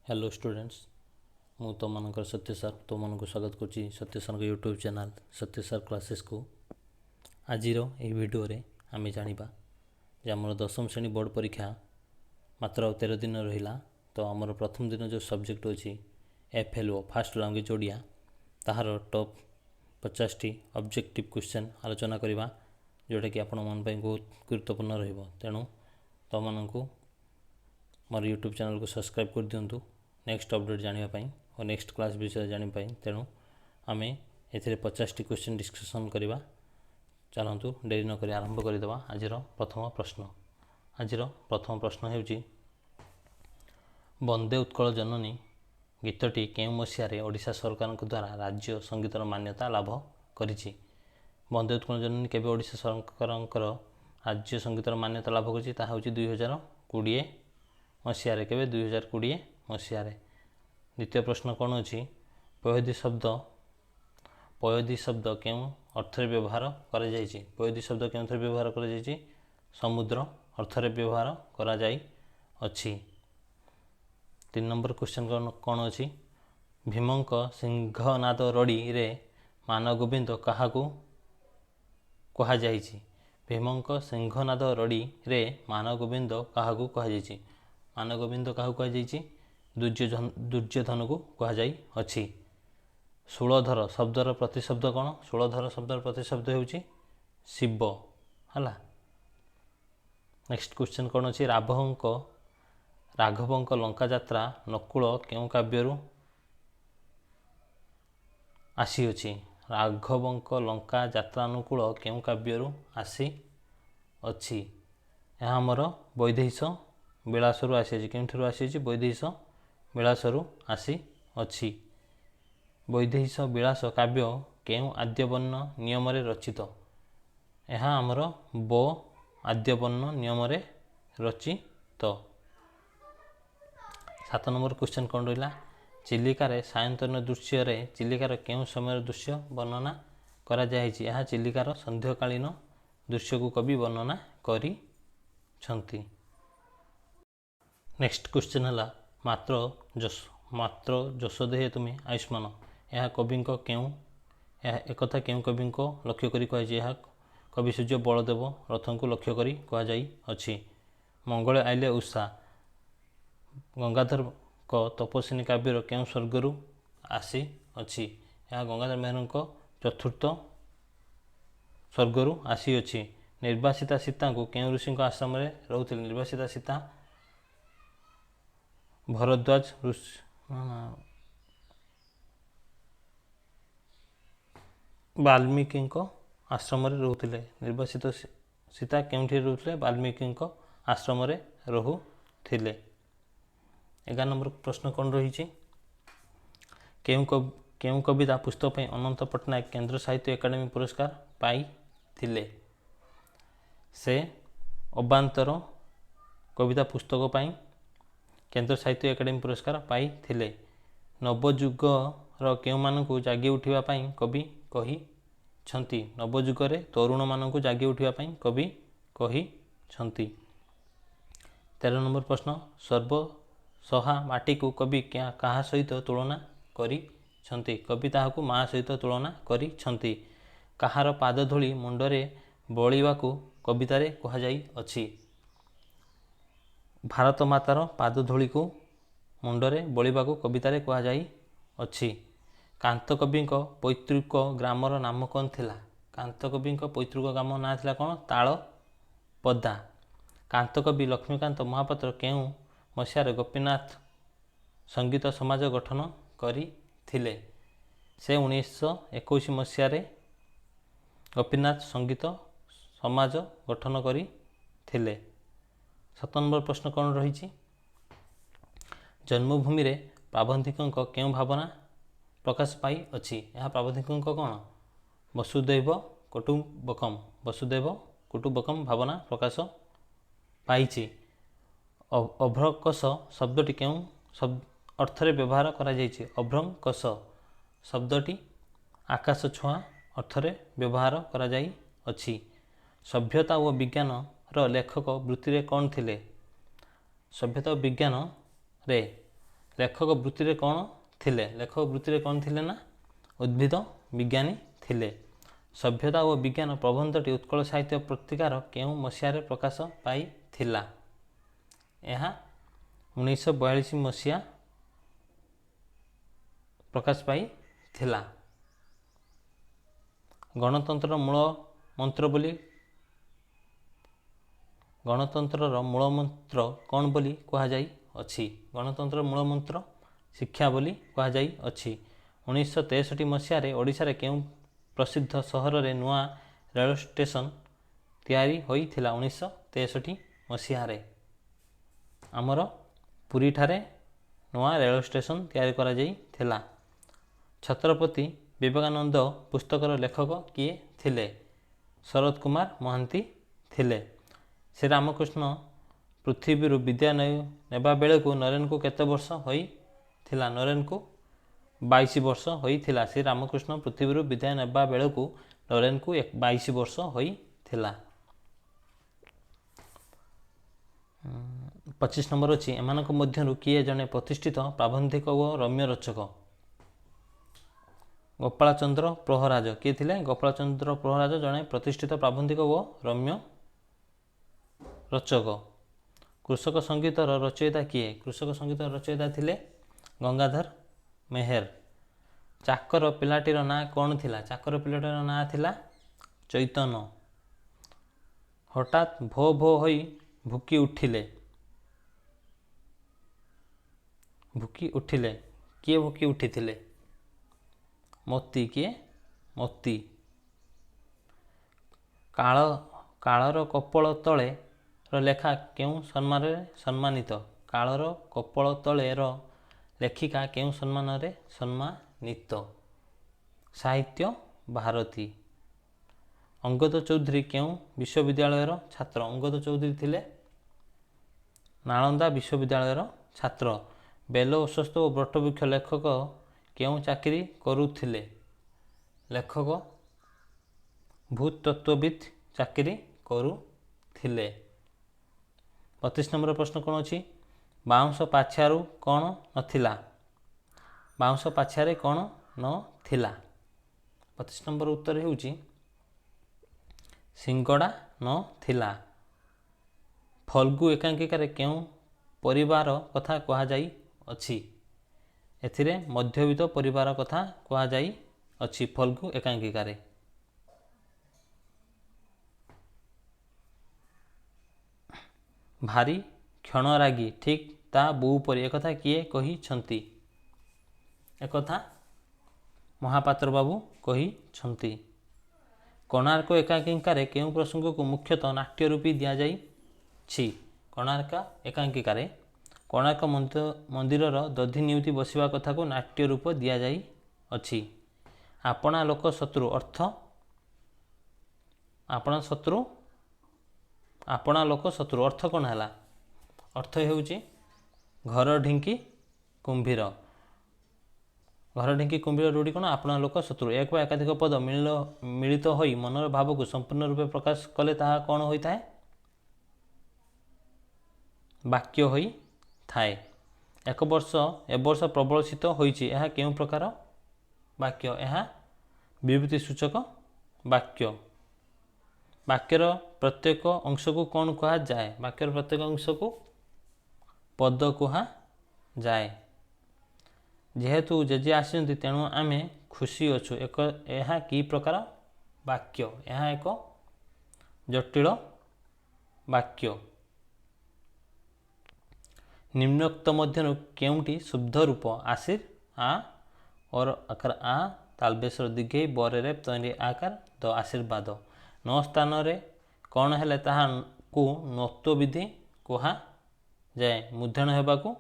Hello students मु तुम मनकर सत्य सर तुम मन को स्वागत करुच्ची सत्य सर यूट्यूब चैनल सत्य सर क्लासेस को। आज वीडियो रे आम जाना जे आम दशम श्रेणी बोर्ड परीक्षा मात्र 13 दिन रहा। तो आमर प्रथम दिन जो सब्जेक्ट अच्छी FLO फास्ट लैंग्वेज ओडिया ताहार टॉप 50 टी ऑब्जेक्टिव क्वेश्चन आलोचना करवा जोटा कि आपण मन बहुत गुरुत्वपूर्ण रहिबो। तेणु तुम मानू मोर यूट्यूब चैनल को सब्सक्राइब कर दिंतु नेक्स्ट अपडेट जानापी और नेक्स्ट क्लास विषय जानापी। तेणु आम ए 50 टी क्वेश्चन डिस्कसन करवा। चलतु डेरी नक आरंभ करदे। आज प्रथम प्रश्न होची वंदे उत्कल जननी गीतटी केउ मसीह ओडिशा सरकार द्वारा राज्य संगीतर मान्यता लाभ करिछि। वंदे उत्कल जननी केबे ओडिशा सरकार राज्य संगीतर मान्यता लाभ करिछि ताहा होची 2020 मसीह केबे 2020 मसीह। द्वितीय प्रश्न कौन अच्छी पयोधी शब्द क्यों अर्थ व्यवहार करा जायछि। पयोधी शब्द क्यों अर्थ व्यवहार करा जायछि समुद्र अर्थ व्यवहार करा जाय अछि। 3 नंबर क्वेश्चन कौन अच्छी भीमंक सिंहनाद रड़ी रे मान गोविंद काहाकू कहा जायछि। भीमंक सिंहनाद रड़ी रे मान गोविंद काहाकू कहा जायछि। मान गोविंद क्या कहुई दुर्योधन को कहुई अच्छी। शूलधर शब्दर प्रतिशब्द कौन शूलधर शब्दर प्रतिशब्द होउची शिव है। नेक्स्ट क्वेश्चन कौन अच्छी राघवंक लंका यात्रा नकुल क्यों काव्यरू आसी अछि। राघवंक लंका यात्रानुकूल क्यों काव्यरू आसी अछि। यह आमर वैदेहीश विलासरू आसी केउठू आसी वैदेहीश विलासरू आसी अछि। वैदेहीश विलास काव्य केउ आद्यवर्ण नियम रचित। यह आमर ब आद्यवर्ण नियम रचित। 7 नंबर क्वेश्चन कौन रहा चिलिकार सायंतन दृश्य रे चिलिकार केउ समय दृश्य वर्णना करा जायछि। यह चिलिकार संध्याकालीन दृश्य को कवि वर्णना करी छंती। नेक्स्ट क्वेश्चन है मात्र जस देहे तुम्हें आयुष्मान। यह कवि क्यों एकथा क्यों कवि को लक्ष्य करी कहुछि। यह कवि सूर्य बलदेव रथ को लक्ष्य करी कहुई अछि। मंगल आइले उषा गंगाधर को तपस्विनी काव्यर केउ स्वर्गरू आसी अछि। यह गंगाधर मेहर चतुर्थ स्वर्गरू आसी अछि। निर्वासिता सीता को केउ ऋषि आश्रम रोते। निर्वासिता सीता भरद्वाज ऋषि वाल्मीकि आश्रम रोते। निर्वासित सीता केउठी रोते वाल्मीकि आश्रम रोते। 11 नंबर प्रश्न कौन रही केउ कविता पुस्तक अनंत पट्टनायक केंद्र साहित्य एकाडेमी पुरस्कार पाई थिले। से अबांतर कविता पुस्तक पाई केंद्र साहित्य एकाडेमी पुरस्कार पाई थिले। नवजुगर केउ मानकु जागी उठिबा पाई कवि कही छंती। नवजुगरे तरुण मानकु जागी उठिबा पाई कवि कही छंती। 13 नंबर प्रश्न सर्वसहा माटी को कवि कहा सहित तुलना करी छंती। कवि ताहाकू माँ सहित तुलना करी छंती। कहार पादधूली मुंडरे बलिवाकू कवितारे कहा जाई अछि। भारत मातार पादधूली को मुंडरे बलिवाकू कवितारे कहा जाई अछि। कांत कवि पैतृक ग्रामर नाम कौन थिला। कांत कवि पैतृक ग्राम ना थिला कौन तालपदा। कांत कवि लक्ष्मीकांत महापात्र केउ मसीहार गोपीनाथ संगीत समाज गठन करी थिले। से 1921 मसीह गोपीनाथ संगीत समाज गठन करी थिले। 7 नंबर प्रश्न कौन रही जन्मभूमि रे प्राबंधिक केउ भावना प्रकाश पाई अछि। यह प्राबंधिक कौन वसुदैव कुटुंबकम भावना प्रकाश पाई। अभ्रंकस शब्दटी केउ अर्थरे व्यवहार करा जायछि। अभ्रंकस शब्दटी आकाश छुआ अर्थरे व्यवहार करा जाई अछि। सभ्यता और विज्ञान रो लेखक वृत्ति रे कौन थिले। सभ्यता और विज्ञान रे लेखक वृत्ति कौन थिले? लेखक वृत्ति कौन थिले ना उद्भिद विज्ञानी थिले। सभ्यता और विज्ञान प्रबंधटी उत्कल साहित्य पत्रिकार केउं मसीहारे प्रकाश पाई थिला? यह 1942 मसीहा प्रकाश पाई थिला। गणतंत्र मूल मंत्र बोली गणतंत्र मूल मंत्र कौन बोली कहा जाई अछि? गणतंत्र मूल मंत्र शिक्षा बोली कहा जाई अछि। 1963 मसीह ओडिशा केउं प्रसिद्ध सहर रे नुआ रेल स्टेशन तैयारी होई थिला? 1963 मसीह आमर पुरी ठारे नुआ रेल स्टेशन तैयारी करा जाई थिला। छत्रपति विवेकानंद पुस्तकर लेखक किए थिले? शरद कुमार महांती थिले। श्री रामकृष्ण पृथ्वी विद्या नेबा बेले को नरेन को केते वर्ष होई थिला? नरेन को 22 वर्ष होई थिला। श्री रामकृष्ण पृथ्वी विद्या नेबा बेले को नरेन को 22 वर्ष होई थिला। 25 नंबर अच्छी एमानक मध्यरु किए जने प्रतिष्ठित प्राबंधिक और रम्य रचक? गोपाल चंद्र प्रहराज किए थिले? गोपाल चंद्र प्रहराज जने प्रतिष्ठित प्राबंधिक और रम्य रचक। कृषक संगीत रचयिता किए? कृषक संगीत रचयिता थिले गंगाधर मेहर। चाकर पिलाटीर ना कौन थिला? चाकर पिलाटीर ना थिला चैतन्य। हठात भो भो होई भुकी उठिले? भुकी उठिले किए भुकी उठिथिले? मोती। किए? मोती। कालर कपोल तले लेखा केउं सम्मान सम्मानित? कालर कपोल तले लेखिका केउं सम्मान सम्मानित? साहित्य भारती। अंगद चौधरी केउं विश्वविद्यालयर छात्र? अंगद चौधरी थिले नालंदा विश्वविद्यालयर छात्र। बेल अश्वत्थ और बटवृक्ष लेखक केउं चाकरी करुथिले? लेखक भूतत्वविद चाकरी करुथिले। 25 नंबर प्रश्न कौन अच्छी? बाउंश पाछियारू कौन नथिला? बाउंश पाछियारे कौन नथिला? 25 नंबर उत्तर हेउची सिंगड़ा नथिला। फल्गु एकांकिकार केउं परिवार कथा कहा जाई अछि? एथिरे मध्यवित्त परिवार कथा कहा जाई अछि फल्गु एकांकिकारे। भारी क्षणरागी ठीक ता बोऊ परी एकथा किए कही छंती? एकथा महापात्र बाबू कही छंती। कोणार्क एकांकिकारे केउं प्रसंग को मुख्यतः नाट्य रूपी दिया जाई छी? कोणार्क एकांकिकारे कोणार्क मंदिरर दधि नियुति बसिबा कथा को नाट्य रूप दिया जाई अछि। आपणा लोक शत्रु अर्थ? आपणा शत्रु आपणा लोक शत्रु अर्थ कौन है? अर्थ हेउची घर ढिंकी कुंभीर। घर ढिंकी कुंभीर रूढ़ी कौन? आपणा लोक शत्रु। एक बा एकाधिक पद मिलित होई मनर भाव को संपूर्ण रूपे प्रकाश कले ताहा कौन होता है? वाक्य होई थाए। एक वर्ष प्रबल शीत होईची यह केउं प्रकार वाक्य? यह विभूति सूचक वाक्य। वाक्यर प्रत्येक अंश को कौन कहा जाए? वाक्यर प्रत्येक अंश को पद कहा जाए। जेहेतु जेजे आसिचंती तेणु आमे खुशी अच्छु एक यह कि प्रकार वाक्य? यह एक जटिल वाक्य। निम्नोक्त मध्यनु केउंटी शुद्ध रूप? आशीर आ और आकार आ तालबेसर दिघे बरे रे तैंरी आकार द आशीर्वाद। 9 स्थान रे कौन हेले ताहा को नत्व विधि कहा जाए? मुद्रण हेबा को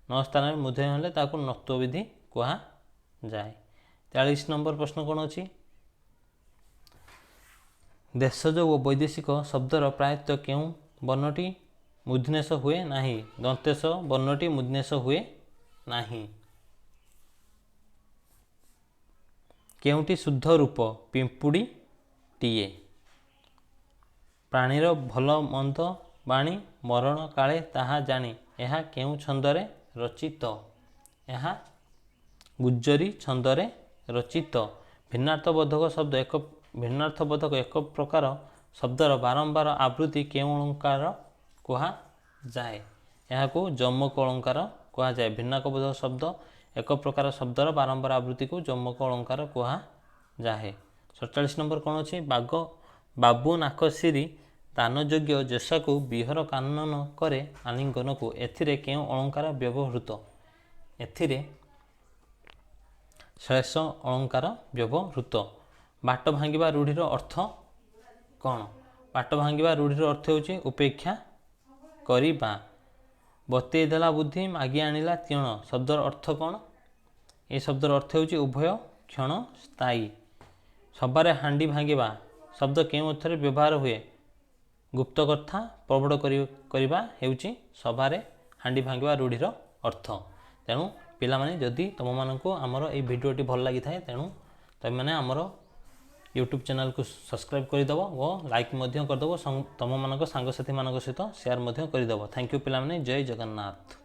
9 स्थान रे मुद्रण हेले ताहा को नत्व विधि कहा जाए। 43 नंबर प्रश्न कौन अच्छी? देशज और वैदेशिक शब्दर प्रायतः केउं वर्णटी मूर्धन्यस हुए नहीं? दंतेश वर्णटी मूर्धन्यस हुए नहीं। केउंटी शुद्ध रूप? पिंपुड़ी टीए। प्राणीर भल मंद बाणी मरण काले ताहा जानी यह केउं छंदरे रचित? ଏହା ଗୁଜ୍ଜରୀ ଛନ୍ଦରେ ରଚିତ। ଭିନ୍ନାର୍ଥବୋଧକ ଏକ ପ୍ରକାର ଶବ୍ଦର ବାରମ୍ବାର ଆବୃତ୍ତି କେଉଁ ଅଳଙ୍କାର କୁହାଯାଏ? ଏହାକୁ ଯମକ ଅଳଙ୍କାର କୁହାଯାଏ। ଭିନ୍ନାର୍ଥବୋଧକ ଶବ୍ଦ ଏକ ପ୍ରକାର ଶବ୍ଦର ବାରମ୍ବାର ଆବୃତ୍ତିକୁ ଯମକ ଅଳଙ୍କାର କୁହାଯାଏ। 47 ନମ୍ବର କ'ଣ ଅଛି? ବାବୁ ନାକସିରି ଦାନଯୋଗ୍ୟ ଯଶାକୁ ବିହର କାନନ କରେ ଆଲିଙ୍ଗନକୁ। ଏଥିରେ କେଉଁ ଅଳଙ୍କାର ବ୍ୟବହୃତ? ଏଥିରେ ଶ୍ଳେଷ ଅଳଙ୍କାର ବ୍ୟବହୃତ। ବାଟ ଭାଙ୍ଗିବା ରୂଢ଼ିର ଅର୍ଥ କ'ଣ? ବାଟ ଭାଙ୍ଗିବା ରୂଢ଼ିର ଅର୍ଥ ହେଉଛି ଉପେକ୍ଷା କରିବା। ବତେଇ ଦେଲା ବୁଦ୍ଧି ମାଗି ଆଣିଲା ତିଅଣ ଶବ୍ଦର ଅର୍ଥ କ'ଣ? ଏ ଶବ୍ଦର ଅର୍ଥ ହେଉଛି ଉଭୟ କ୍ଷଣସ୍ଥାୟୀ। ସଭାରେ ହାଣ୍ଡି ଭାଙ୍ଗିବା ଶବ୍ଦ କେଉଁ ଅର୍ଥରେ ବ୍ୟବହାର ହୁଏ? ଗୁପ୍ତ କଥା ପ୍ରବଡ଼ କରିବା ହେଉଛି ସଭାରେ ହାଣ୍ଡି ଭାଙ୍ଗିବା ରୂଢ଼ିର ଅର୍ଥ। ତେଣୁ ପିଲାମାନେ, ଯଦି ତୁମମାନଙ୍କୁ ଆମର ଏହି ଭିଡ଼ିଓଟି ଭଲ ଲାଗିଥାଏ, ତେଣୁ ତୁମେମାନେ ଆମର ୟୁଟ୍ୟୁବ୍ ଚ୍ୟାନେଲକୁ ସବସ୍କ୍ରାଇବ୍ କରିଦେବ ଓ ଲାଇକ୍ ମଧ୍ୟ କରିଦେବ। ତୁମମାନଙ୍କ ସାଙ୍ଗସାଥିମାନଙ୍କ ସହିତ ସେୟାର ମଧ୍ୟ କରିଦେବ। ଥ୍ୟାଙ୍କ ୟୁ ପିଲାମାନେ। ଜୟ ଜଗନ୍ନାଥ।